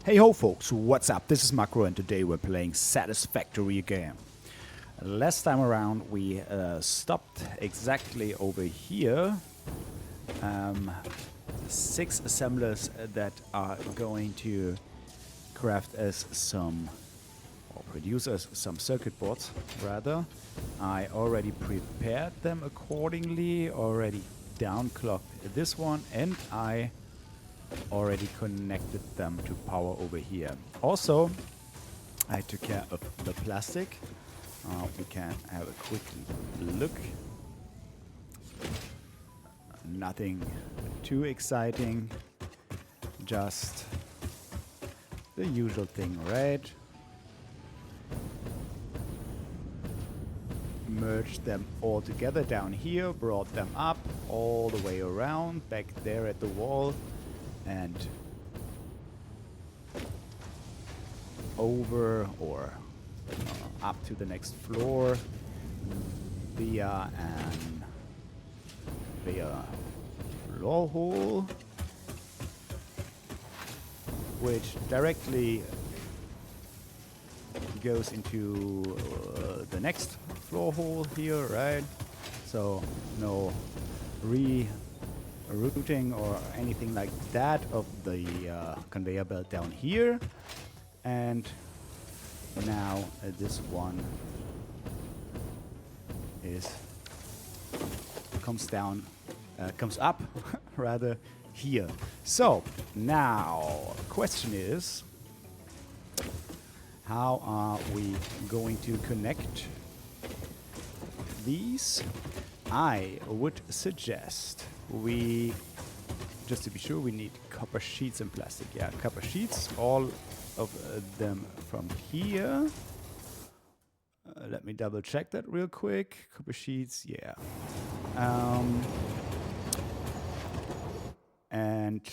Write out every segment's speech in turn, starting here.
Hey ho folks, what's up? This is Macro and today we're playing Satisfactory again. Last time around we stopped exactly over here. 6 assemblers that are going to craft us some, or produce us some circuit boards rather. I already prepared them accordingly, already downclocked this one, and I already connected them to power over here. Also, I took care of the plastic. We can have a quick look. Nothing too exciting, just the usual thing, right? Merged them all together down here, brought them up all the way around, back there at the wall, and over or up to the next floor via floor hole, which directly goes into the next floor hole here, right? So no routing or anything like that of the conveyor belt down here. And now this one comes up rather here. So now question is, how are we going to connect these? I would suggest we, just to be sure, we need copper sheets and plastic. Yeah, copper sheets, all of them from here. Let me double check that real quick. Copper sheets, yeah. And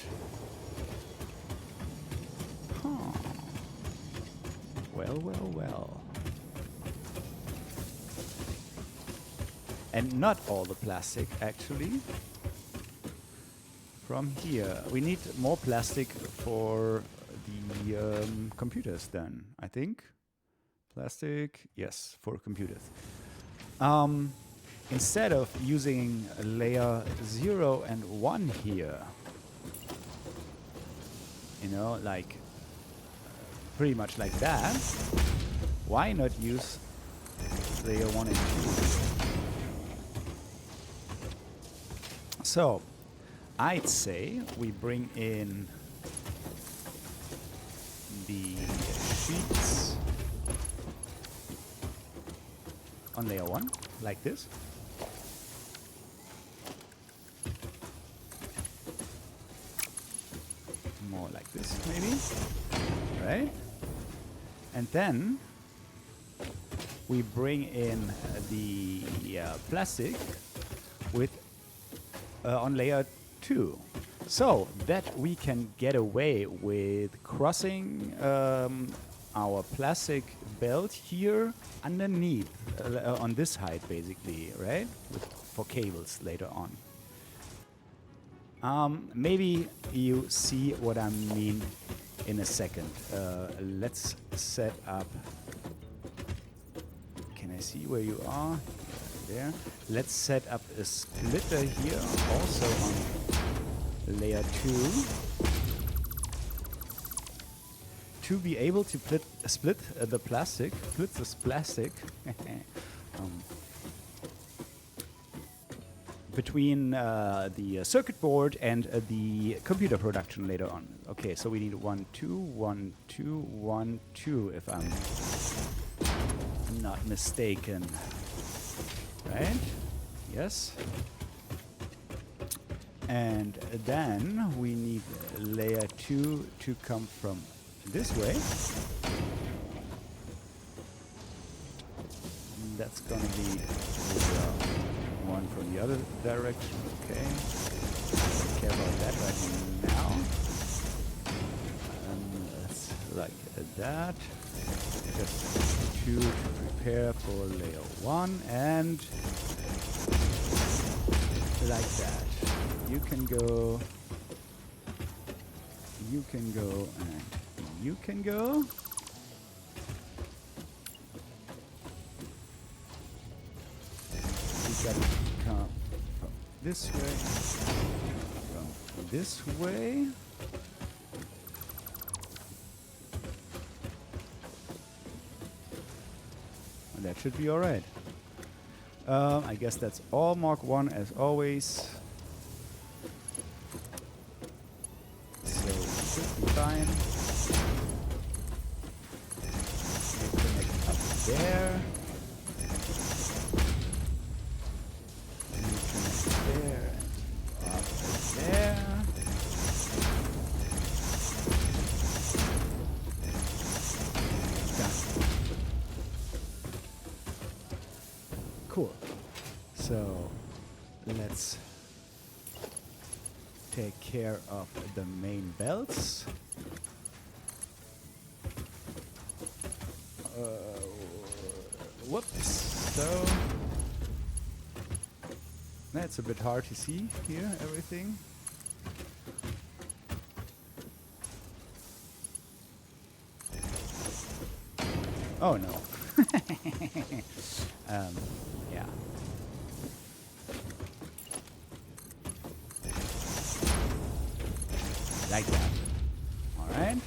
well. And not all the plastic, actually. From here, we need more plastic for the computers then, I think. Plastic, yes, for computers. Instead of using layer 0 and 1 here, you know, like pretty much like that, why not use layer 1 and 2? So, I'd say we bring in the sheets on layer 1, like this. More like this, maybe. Right? And then we bring in the plastic with on layer 2, so that we can get away with crossing our plastic belt here underneath on this height, basically, right? For cables later on. Maybe you see what I mean in a second. Let's set up. Can I see where you are? There. Let's set up a splitter here, also on layer 2, to be able to split the plastic, between the circuit board and the computer production later on. Okay, so we need 1, 2, 1, 2, 1, 2, if I'm not mistaken. Right? Yes. And then we need layer 2 to come from this way. That's gonna be one from the other direction. Okay. Don't care about that right now. That's like that. Just 2 to prepare for layer 1 and like that. You can go and you can go. We gotta come from this way. From this way. And that should be alright. I guess that's all Mark 1 as always. So it should be fine. We connect up there. And we connect there and up there. Cool. So let's take care of the main belts. Whoops. So that's a bit hard to see here, everything. Oh no. Yeah. Like that. Alright.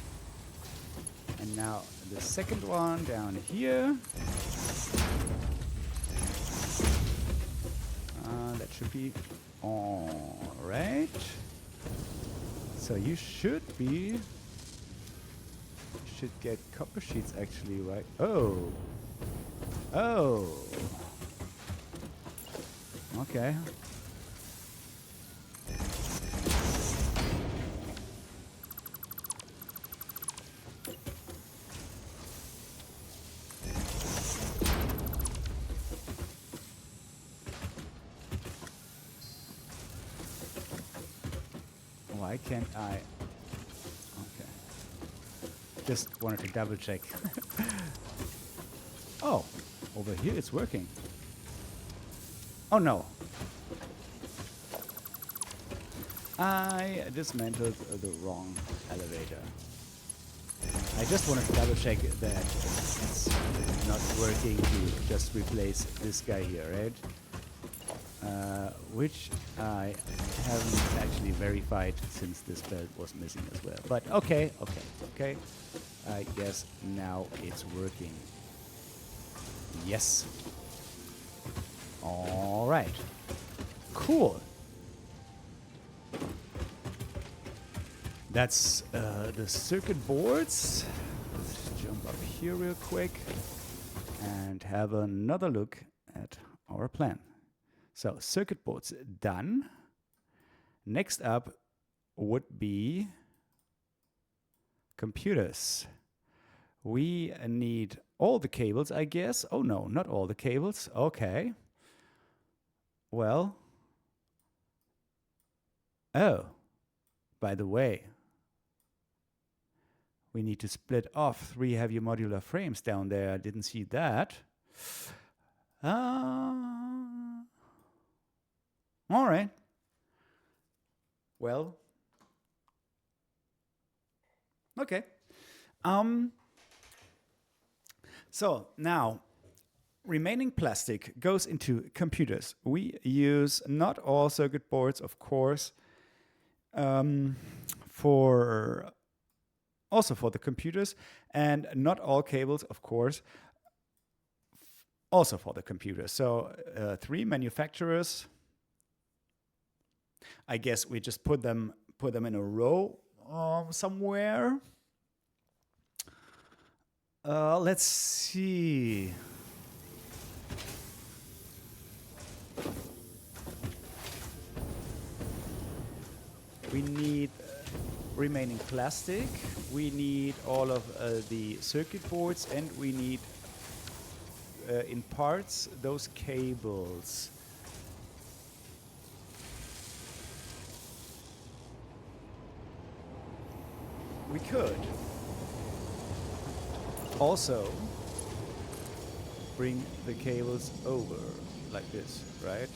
And now the second one down here. That should be alright. So you should get copper sheets actually, right? Oh. Oh. Okay. Why can't I? Okay. Just wanted to double check. Oh, over here it's working. Oh no. I dismantled the wrong elevator. I just wanted to double check that it's not working to just replace this guy here, right? Which I haven't actually verified since this belt was missing as well. But okay. I guess now it's working. Yes. All right. Cool. That's the circuit boards. Let's jump up here real quick and have another look at our plan. So circuit boards done. Next up would be computers. We need all the cables, I guess. Oh no, not all the cables. Okay. Well. Oh, by the way, we need to split off 3 heavy modular frames down there. I didn't see that. All right. Well. Okay. So now, remaining plastic goes into computers. We use not all circuit boards, of course, also for the computers, and not all cables, of course, also for the computers. So 3 manufacturers. I guess we just put them in a row somewhere. Let's see. We need remaining plastic. We need all of the circuit boards, and we need in parts those cables. We could also bring the cables over like this, right?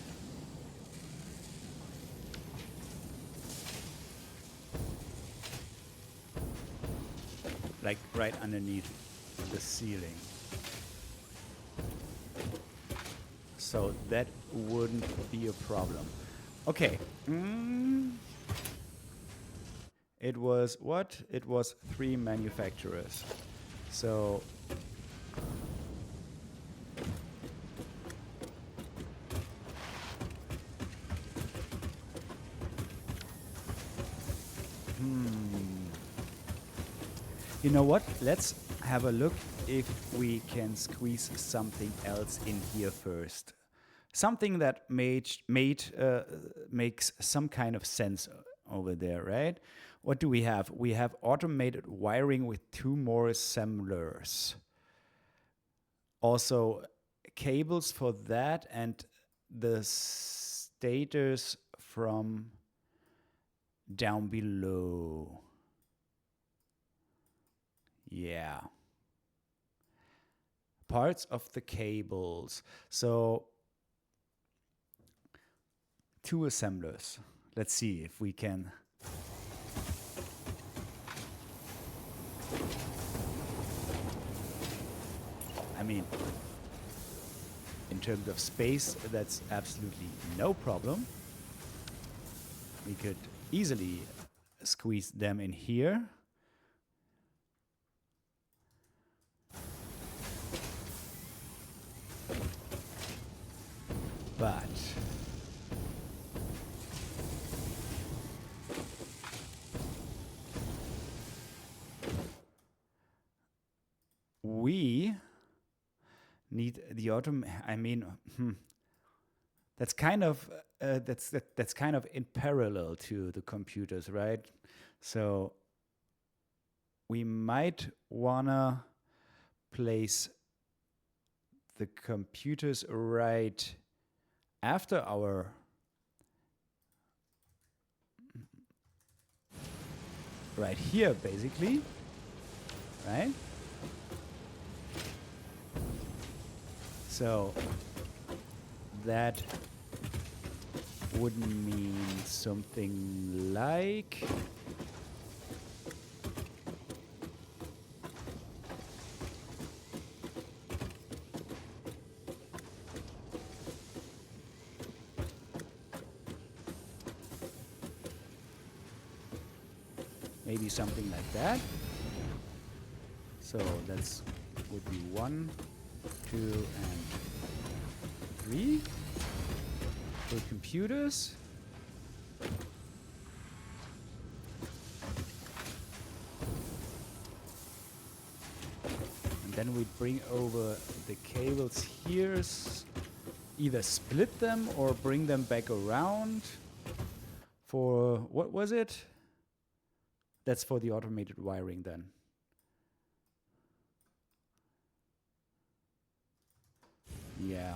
like right underneath the ceiling. So that wouldn't be a problem. Okay. It was what? It was 3 manufacturers. So you know what? Let's have a look if we can squeeze something else in here first. Something that makes some kind of sense over there, right? What do we have? We have automated wiring with 2 more assemblers. Also cables for that, and the stators from down below. Yeah. Parts of the cables. So 2 assemblers. Let's see if we can. I mean, in terms of space, that's absolutely no problem. We could easily squeeze them in here. But we need the I mean, that's kind of that's kind of in parallel to the computers, right? So we might wanna place the computers right after our right here, basically, right? So that would mean something like maybe something like that. So that's would be 1, 2, and 3 for computers. And then we bring over the cables here, either split them or bring them back around for, what was it? That's for the automated wiring then. Yeah.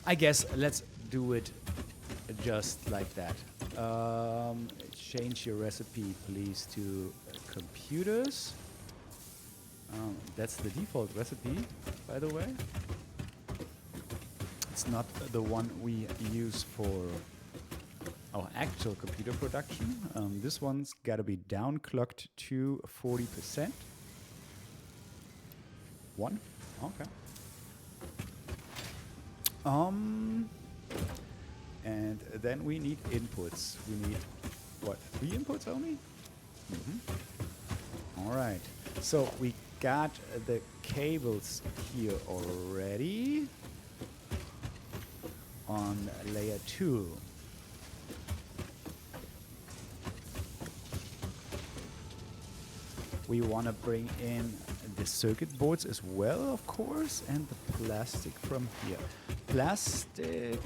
I guess let's do it just like that. Change your recipe, please, to computers. That's the default recipe, by the way. It's not the one we use for our actual computer production. This one's got to be downclocked to 40%. 1? Okay. And then we need inputs. We need, what, 3 inputs only? All right. So we got the cables here already on layer 2. We want to bring in the circuit boards as well, of course, and the plastic from here. Plastic.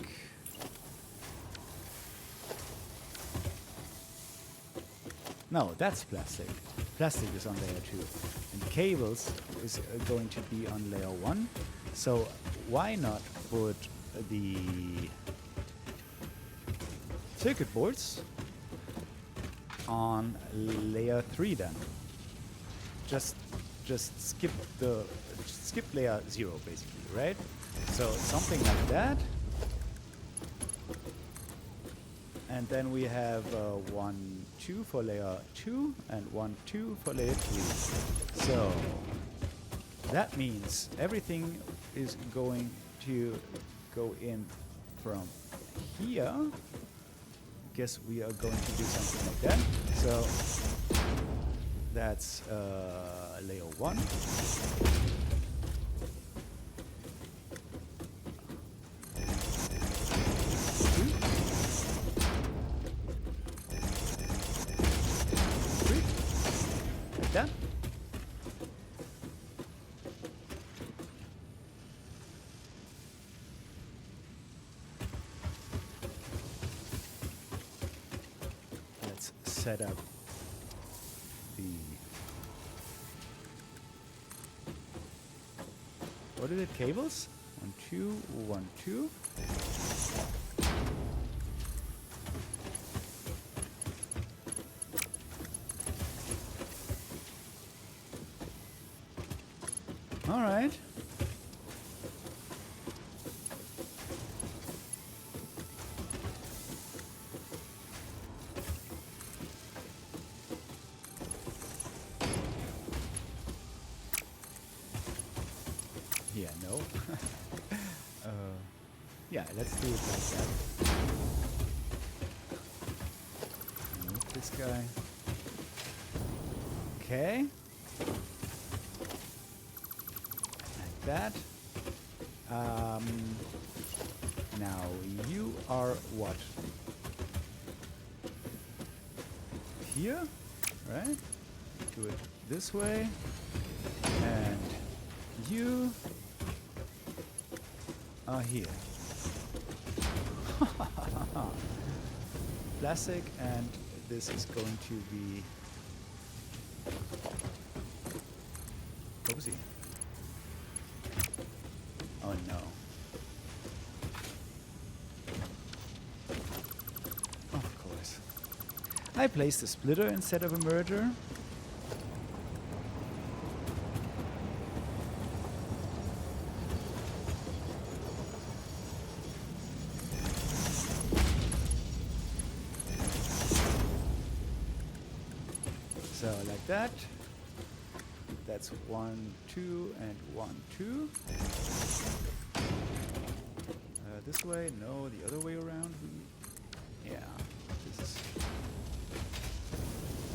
No, that's plastic. Plastic is on layer 2. And cables is going to be on layer 1. So why not put the circuit boards on layer 3 then? Just skip layer 0 basically, right? So something like that. And then we have 1, 2 for layer 2 and 1, 2 for layer 3. So that means everything is going to go in from here. Guess we are going to do something like that. So that's layer 1. That. Let's set up the, what are the cables? 1, 2, 1, 2. All right. Yeah, no. Yeah, let's do it like that. Move this guy. Okay. That. Now you are what? Here, right? Do it this way, and you are here. Plastic, and this is going to be. Oopsie. Oh no. Of course. I placed a splitter instead of a merger. So like that. That's 1, 2, and 1, 2. This way? No, the other way around. Yeah, this is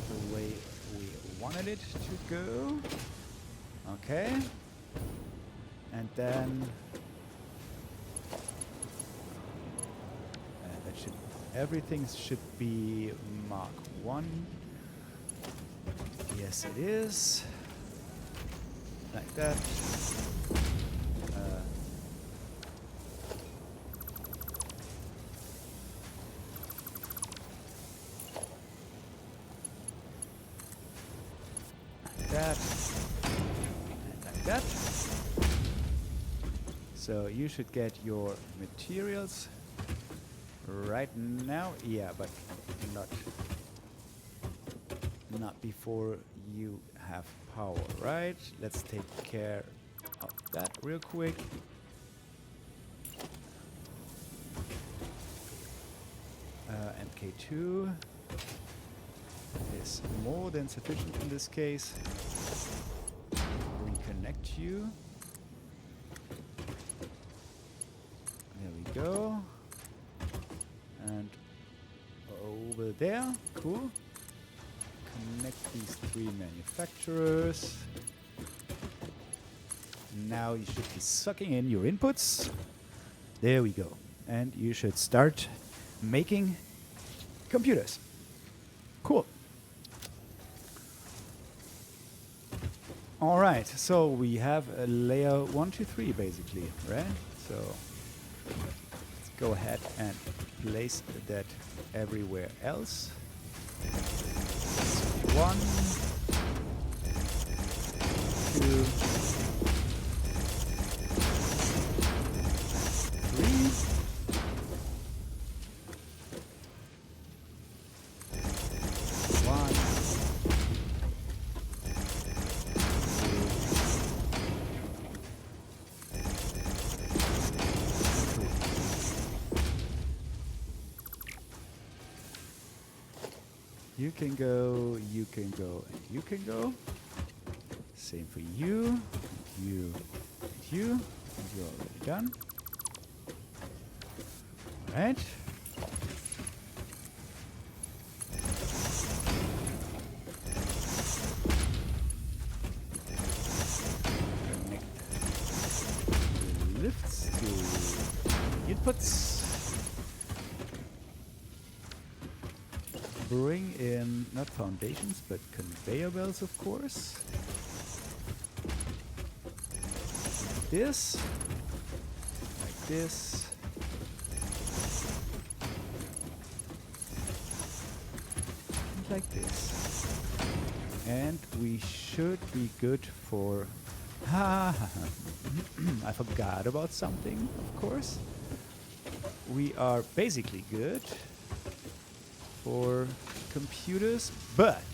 the way we wanted it to go. Okay. And then that should, everything should be Mark 1. Yes, it is. Like that. That and like that. So you should get your materials right now. Yeah, but not before you have power, right? Let's take care of that real quick. MK2 is more than sufficient in this case. Reconnect you. There we go. And over there, cool. Connect these 3 manufacturers. Now you should be sucking in your inputs. There we go. And you should start making computers. Cool. All right, so we have a layer 1, 2, 3 basically, right? So let's go ahead and place that everywhere else. 1, 2, 3. You you can go, you can go, and you can go. Same for you, you, and you, and you're already done. All right. Lifts to inputs. Bring in not foundations but conveyor belts, of course. Like this. Like this. And like this. And we should be good for... I forgot about something, of course. We are basically good for computers, but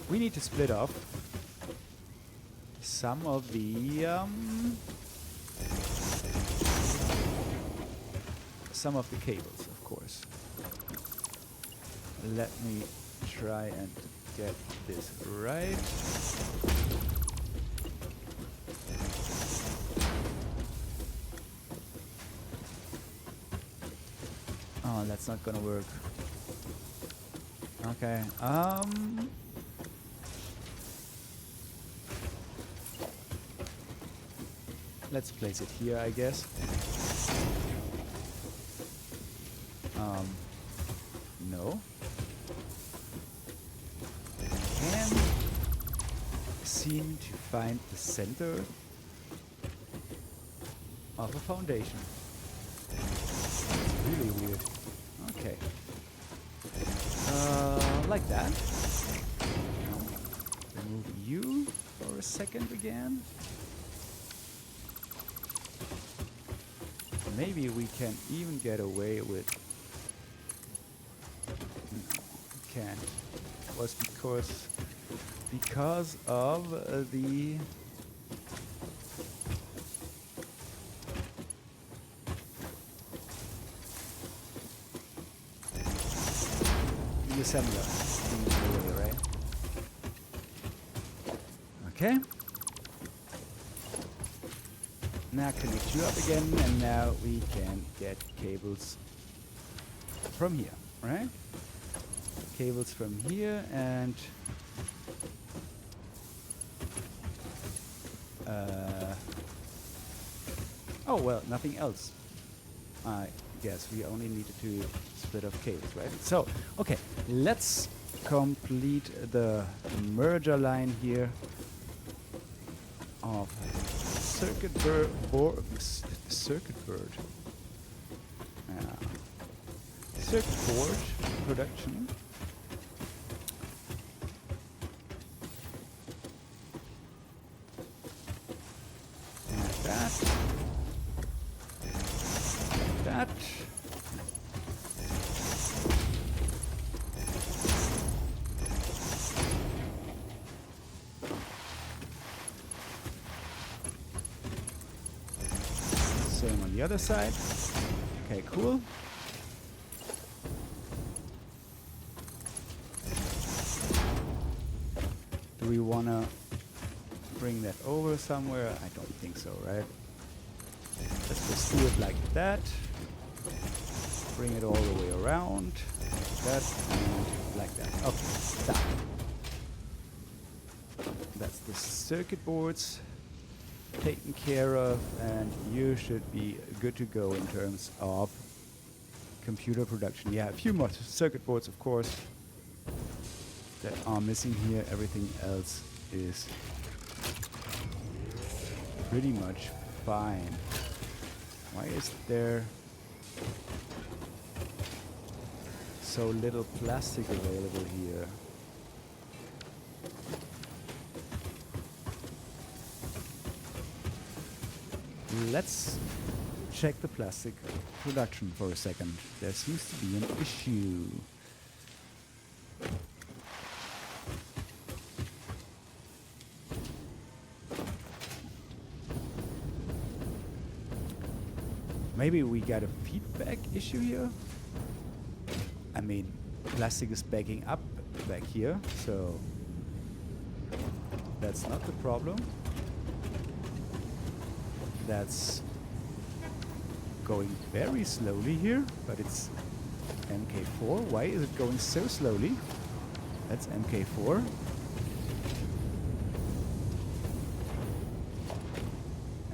we need to split off some of the cables, of course. Let me try and get this right. Oh, that's not gonna work. Okay, let's place it here, I guess. No. Can seem to find the center of a foundation. It's really weird. Okay. Like that. Remove you for a second again. Maybe we can even get away with... No, we can't. It was because of the... assembler, right? Okay. Now connect you up again, and now we can get cables from here, right? Cables from here and oh well, nothing else. I guess we only needed to split off cables, right? So, okay, let's complete the merger line here of circuit board production. Like that. Like that. Same on the other side. Okay, cool. Do we want to bring that over somewhere? I don't think so, right? Let's just do it like that. Bring it all the way around. Like that and like that. Okay, done. That's the circuit boards taken care of, and you should be good to go in terms of computer production. Yeah, a few more circuit boards, of course, that are missing here. Everything else is pretty much fine. Why is there so little plastic available here? Let's check the plastic production for a second. There seems to be an issue. maybe we got a feedback issue here. I mean, plastic is backing up back here, so that's not the problem. That's going very slowly here, but it's MK4. Why is it going so slowly? That's MK4.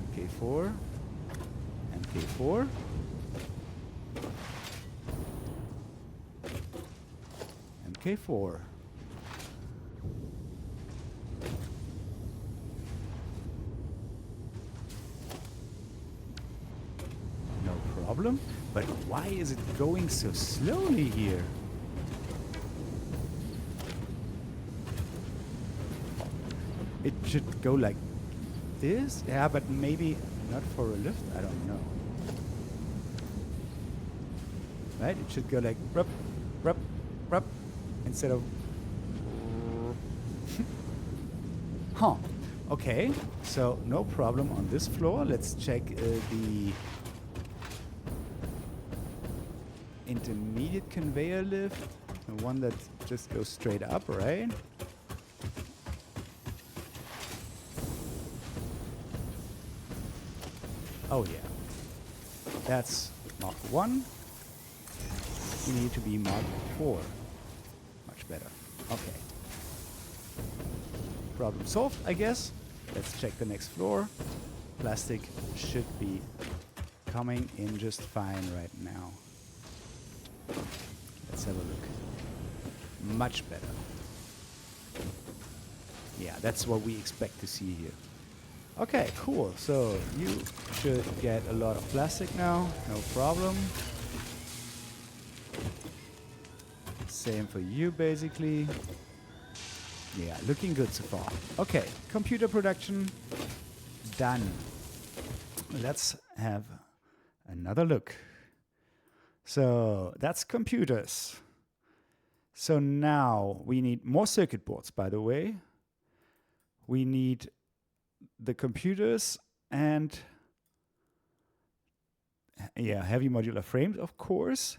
MK4. MK4. MK4. No problem. But why is it going so slowly here? It should go like this? Yeah, but maybe not for a lift? I don't know. Right? It should go like rup, rup, rup, instead of... Huh. Okay, so no problem on this floor. Let's check the intermediate conveyor lift, the one that just goes straight up, right? Oh yeah, that's Mark 1. We need to be Mark 4. Much better. Okay. Problem solved, I guess. Let's check the next floor. Plastic should be coming in just fine right now. Let's have a look. Much better. Yeah, that's what we expect to see here. Okay, cool. So you should get a lot of plastic now. No problem. Same for you, basically. Yeah, looking good so far. Okay, computer production done. Let's have another look. So that's computers. So now we need more circuit boards, by the way. We need the computers and heavy modular frames, of course,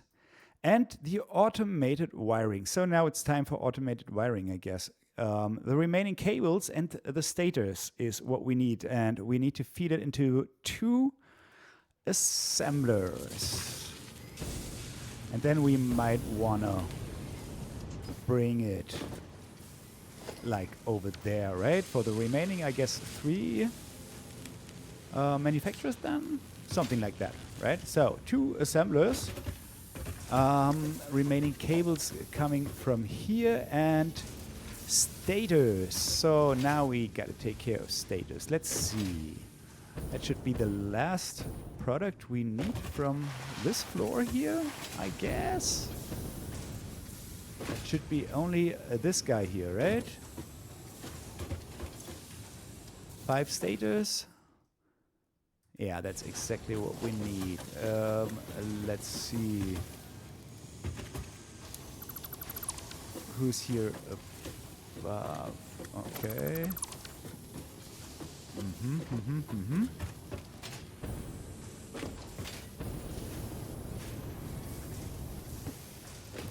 and the automated wiring. So now it's time for automated wiring, I guess. The remaining cables and the stators is what we need, and we need to feed it into 2 assemblers. And then we might wanna bring it like over there, right? For the remaining, I guess, 3 manufacturers then? Something like that, right? So 2 assemblers. Remaining cables coming from here and stators. So now we gotta take care of stators. Let's see. That should be the last product we need from this floor here, I guess. It should be only this guy here, right? 5 stators. Yeah, that's exactly what we need. Let's see. Who's here above? Okay.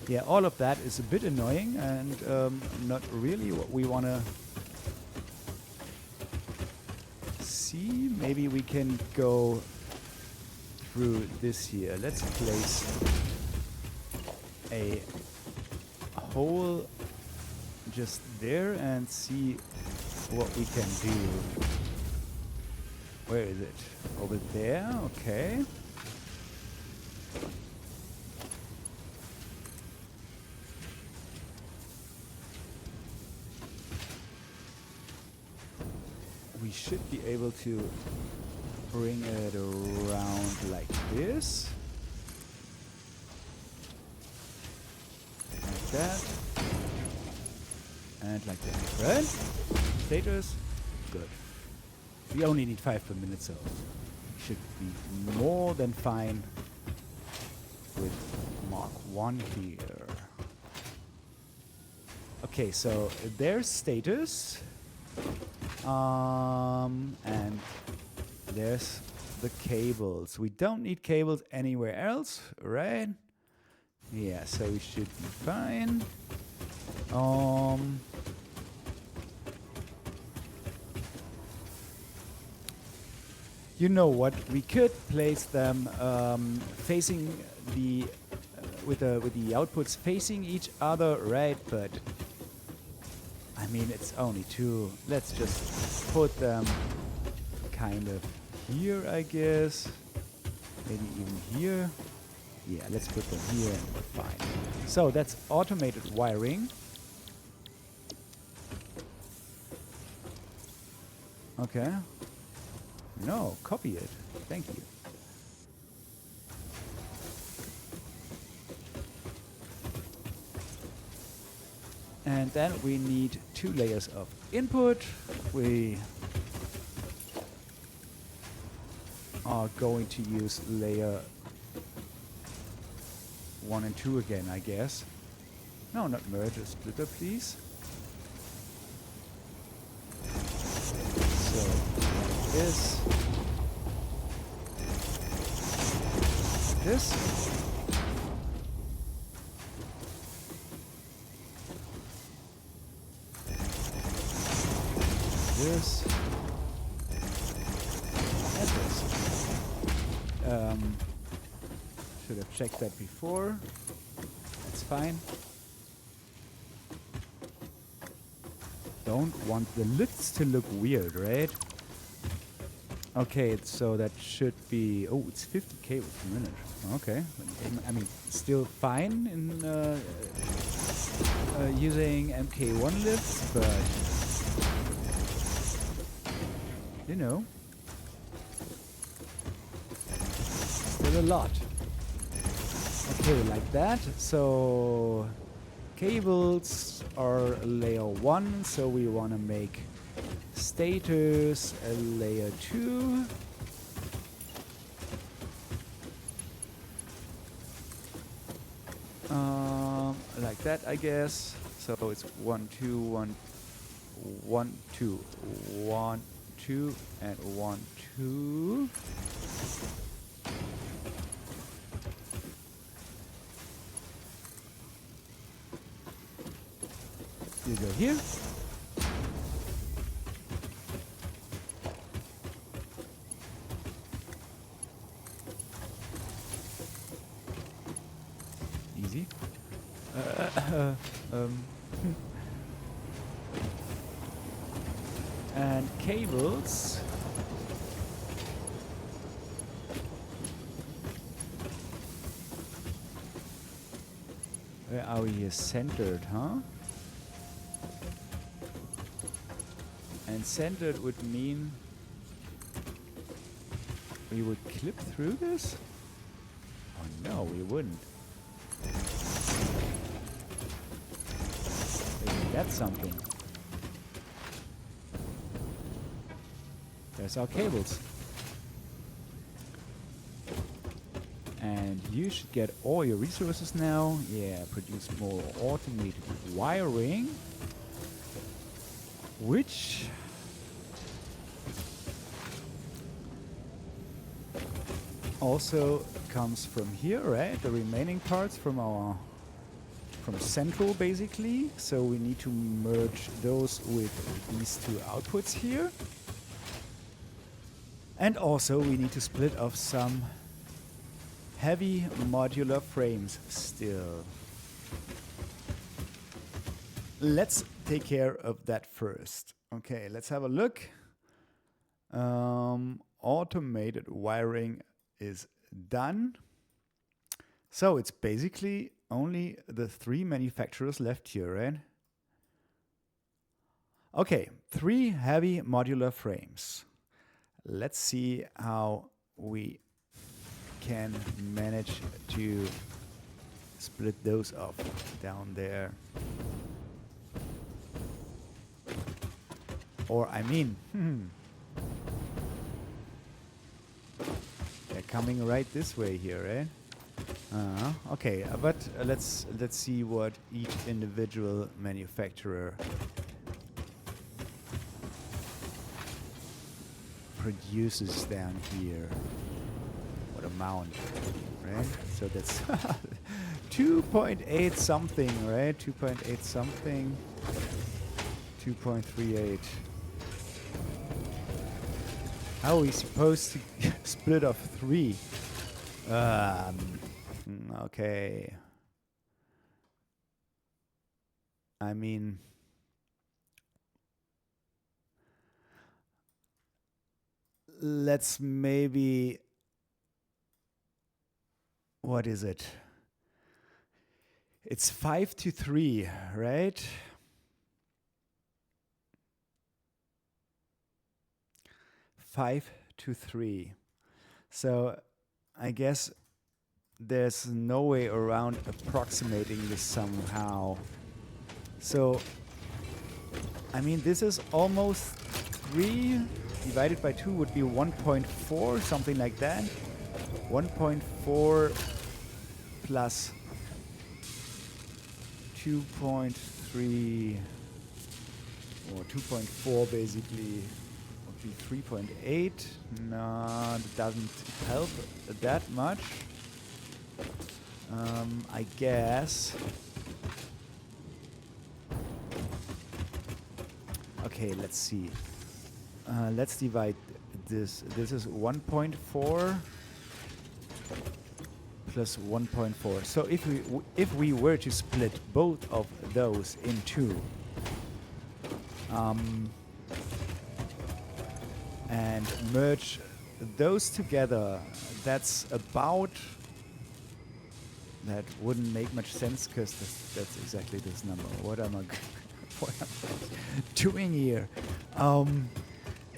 Yeah, all of that is a bit annoying and not really what we want to see. Maybe we can go through this here. Let's place a hole just there and see what we can do. Where is it? Over there? Okay. We should be able to bring it around like this. Like that. And like that, right? Status, good. We only need 5 per minute, so should be more than fine with Mark 1 here. Okay, so there's status. And there's the cables. We don't need cables anywhere else, right? Yeah, so we should be fine. You know what? We could place them facing the with the outputs facing each other, right? But I mean, it's only two. Let's just put them kind of here, I guess. Maybe even here. Yeah, let's put them here and we're fine. So that's automated wiring. Okay. No, copy it. Thank you. And then we need 2 layers of input. We are going to use layer 1 and 2 again, I guess. No, not merge, a splitter, please. So, this. This. And this. Should have checked that before. That's fine. Don't want the lids to look weird, right? Okay, so that should be... Oh, it's 50 cables per minute. Okay. I mean, still fine in using MK1 lifts, but... You know. Still a lot. Okay, like that. So... Cables are layer 1, so we want to make status a layer 2. Like that, I guess. So it's 1, 2, 1, 1, 2, 1, 2, and 1, 2. You go here. Easy. And cables. Where are we here? Centered, huh? And centered would mean we would clip through this? Oh no, we wouldn't. Maybe that's something. There's our cables. And you should get all your resources now. Yeah, produce more automated wiring. Which also comes from here, right? The remaining parts from central, basically. So we need to merge those with these 2 outputs here. And also we need to split off some heavy modular frames still. Let's take care of that first. Okay, let's have a look. Automated wiring is done. So it's basically only the 3 manufacturers left here, right? Okay, 3 heavy modular frames. Let's see how we can manage to split those up down there. Or, I mean, they're coming right this way here, right? Okay, but let's see what each individual manufacturer produces down here. What amount, right? So that's 2.8 something, right? 2.8 something. 2.38. How are we supposed to split off 3? Okay. I mean, let's maybe, what is it? It's 5 to 3, right? 5 to 3. So I guess there's no way around approximating this somehow. So, I mean, this is almost 3 divided by 2 would be 1.4, something like that. 1.4 plus 2.3 or 2.4 basically would be 3.8. No, it doesn't help that much. I guess. Okay, let's see. Let's divide this. This is 1.4 plus 1.4. So if we were to split both of those in 2, and merge those together, that's about. That wouldn't make much sense because that's exactly this number. What am I doing here?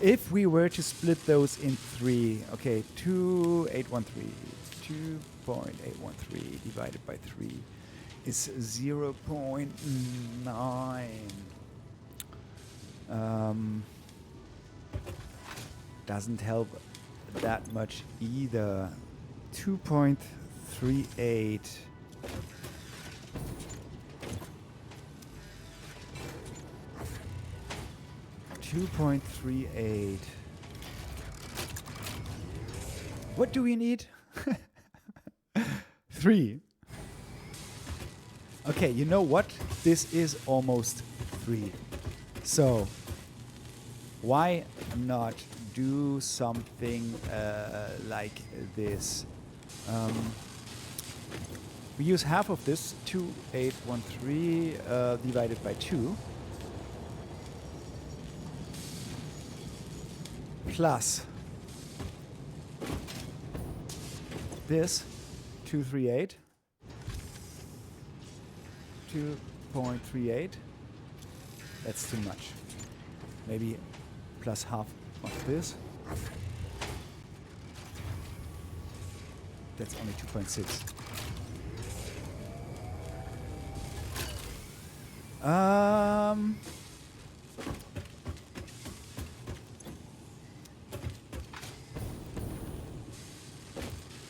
If we were to split those in 3, okay, 2.813 divided by 3 is 0.9. Doesn't help that much either. 2.38. What do we need? 3. Okay, you know what? This is almost 3. So, why not do something like this? We use half of this, 2.813 divided by 2, plus this, 2.38, 2.38. That's too much. Maybe plus half of this. That's only 2.6.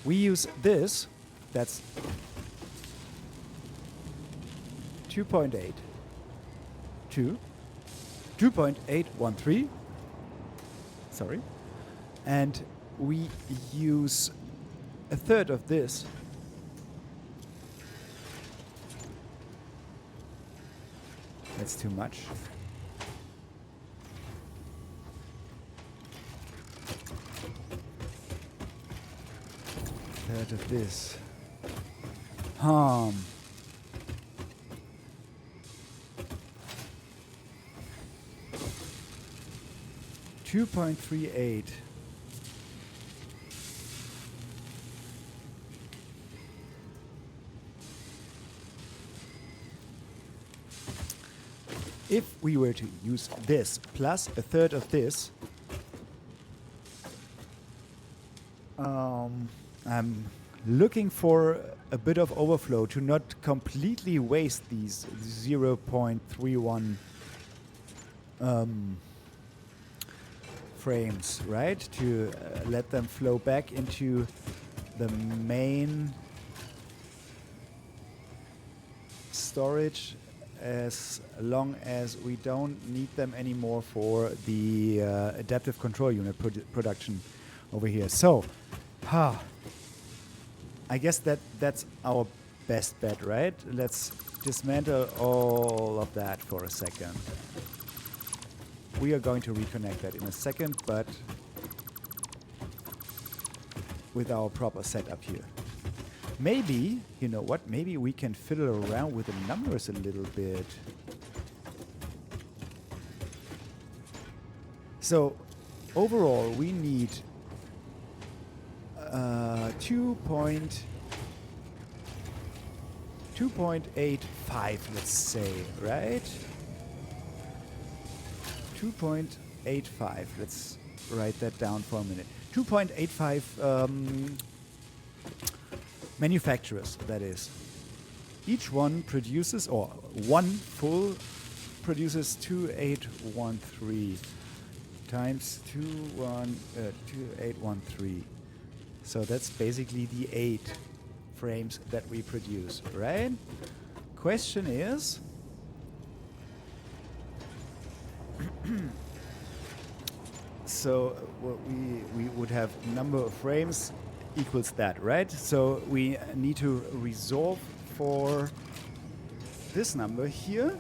We use this. That's 2.8. 2.813. Sorry. And we use a third of this. That's too much. Third of this. 2.38. If we were to use this plus a third of this, I'm looking for a bit of overflow to not completely waste these 0.31 frames, right? To let them flow back into the main storage as long as we don't need them anymore for the adaptive control unit production over here. So, I guess that's our best bet, right? Let's dismantle all of that for a second. We are going to reconnect that in a second, but with our proper setup here. Maybe, you know what, maybe we can fiddle around with the numbers a little bit. So, overall, we need 2.85, let's say, right? 2.85, let's write that down for a minute. 2.85 manufacturers, that is. Each one produces, or one full produces 2813 times 2813. So that's basically the 8 frames that we produce, right? Question is, so what we would have number of frames equals that, right? So we need to resolve for this number here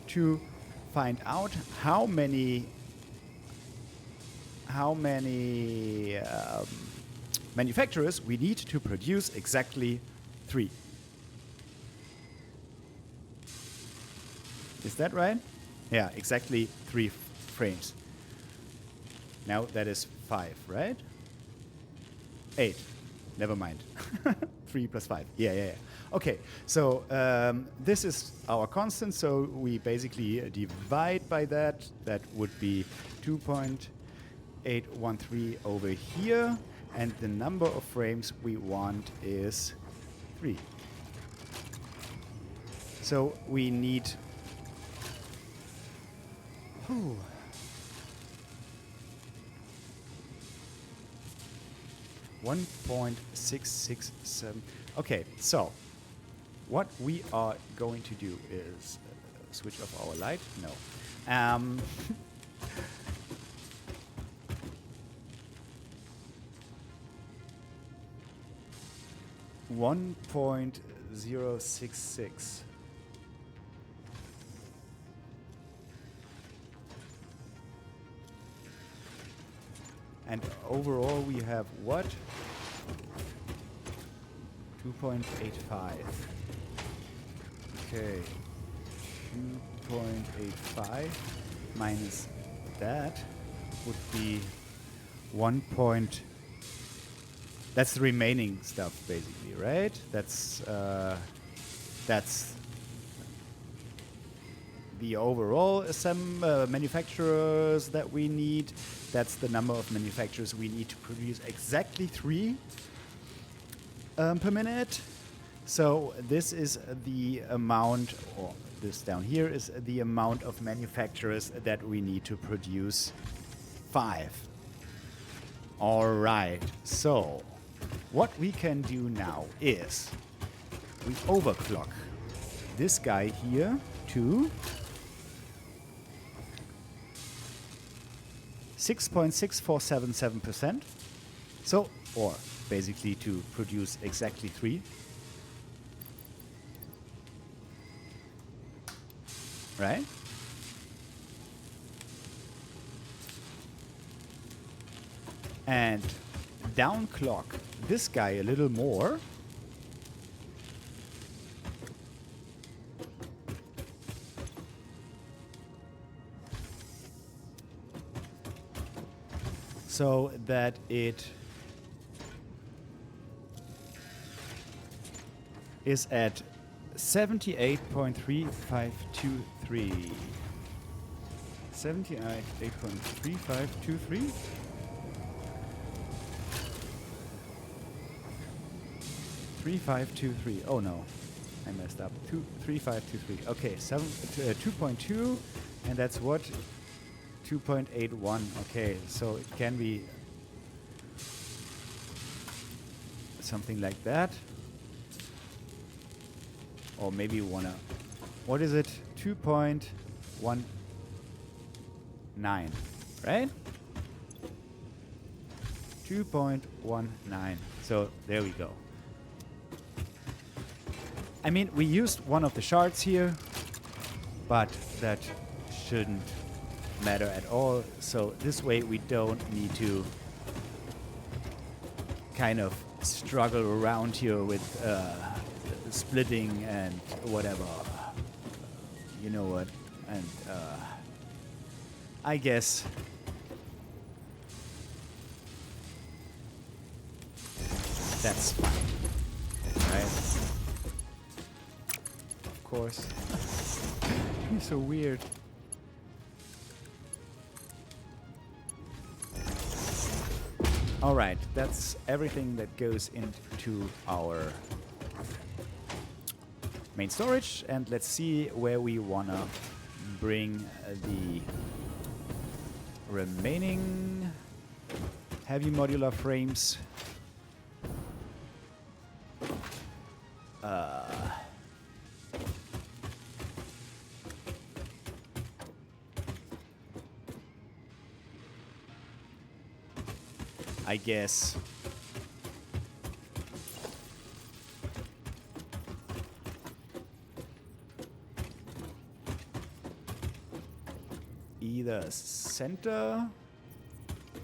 to find out how many manufacturers we need to produce exactly 3. Is that right? Yeah, exactly 3 frames. Now that is 5, right? 8. Never mind. 3 plus 5. Yeah. Okay, so this is our constant, so we basically divide by that. That would be 2.813 over here, and the number of frames we want is 3. So we need 1.667. Okay, so what we are going to do is switch off our light. No. 1.066. And overall we have what? 2.85. Okay. 2.85 minus that would be 1. That's the remaining stuff, basically, right? That's the overall manufacturers that we need. That's the number of manufacturers we need to produce exactly 3 per minute. So this is the amount, or this down here is the amount of manufacturers that we need to produce 5. All right, so what we can do now is we overclock this guy here to 6.6477%. So, or basically to produce exactly 3. Right? And downclock this guy a little more. So that it is at 78.3523. 78.3523. Oh no, I messed up. 3523. Okay, 2.2, and that's what? 2.81. Okay, so it can be something like that. Or maybe you wanna, what is it? 2.19, right? 2.19. So there we go. I mean, we used one of the shards here, but that shouldn't matter at all. So this way we don't need to kind of struggle around here with splitting and whatever. You know what? And I guess that's fine, right? Of course. He's so weird. All right, that's everything that goes into our main storage, and let's see where we wanna bring the remaining heavy modular frames. I guess either center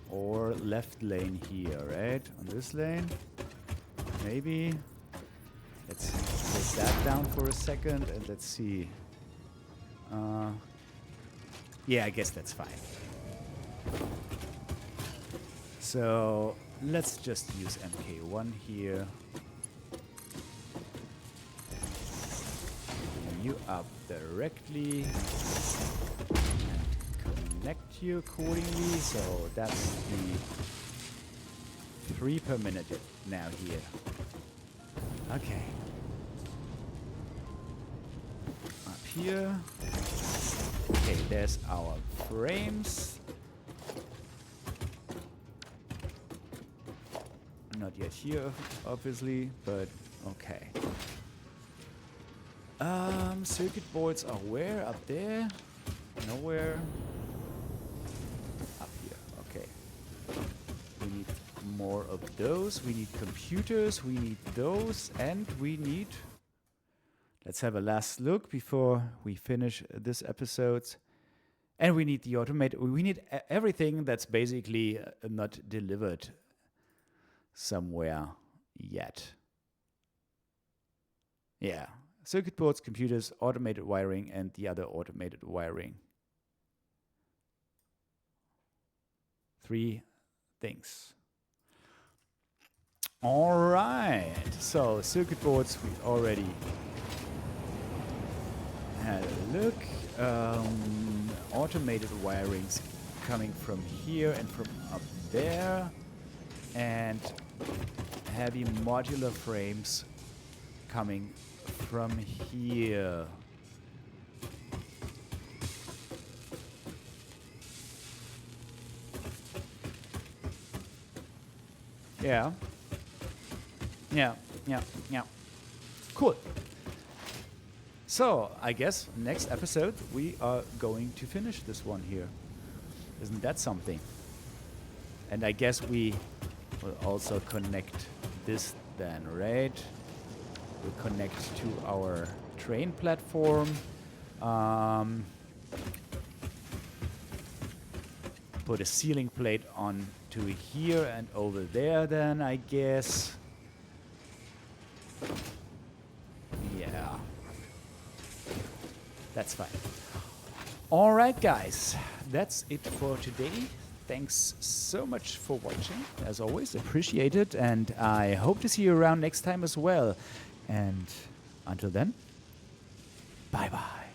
or left lane here, right? On this lane, maybe. Let's take that down for a second and let's see. Yeah, I guess that's fine. So let's just use MK1 here. You up directly and connect you accordingly. So that's the 3 per minute now here. Okay. Up here. Okay, there's our frames. Not yet here, obviously, but okay. Circuit boards are where? Up there? Nowhere? Up here, okay. We need more of those. We need computers, we need those, and we need... Let's have a last look before we finish this episode. And we need the automated... We need everything that's basically not delivered somewhere yet. Yeah. Circuit boards, computers, automated wiring, and the other automated wiring. 3 things. All right. So circuit boards, we already had a look. Automated wirings coming from here and from up there. And heavy modular frames coming from here. Yeah. Cool. So, I guess next episode we are going to finish this one here. Isn't that something? And I guess we will also connect this then, right? We'll connect to our train platform. Put a ceiling plate on to here and over there then, I guess. Yeah. That's fine. All right, guys. That's it for today. Thanks so much for watching. As always, appreciate it. And I hope to see you around next time as well. And until then, bye-bye.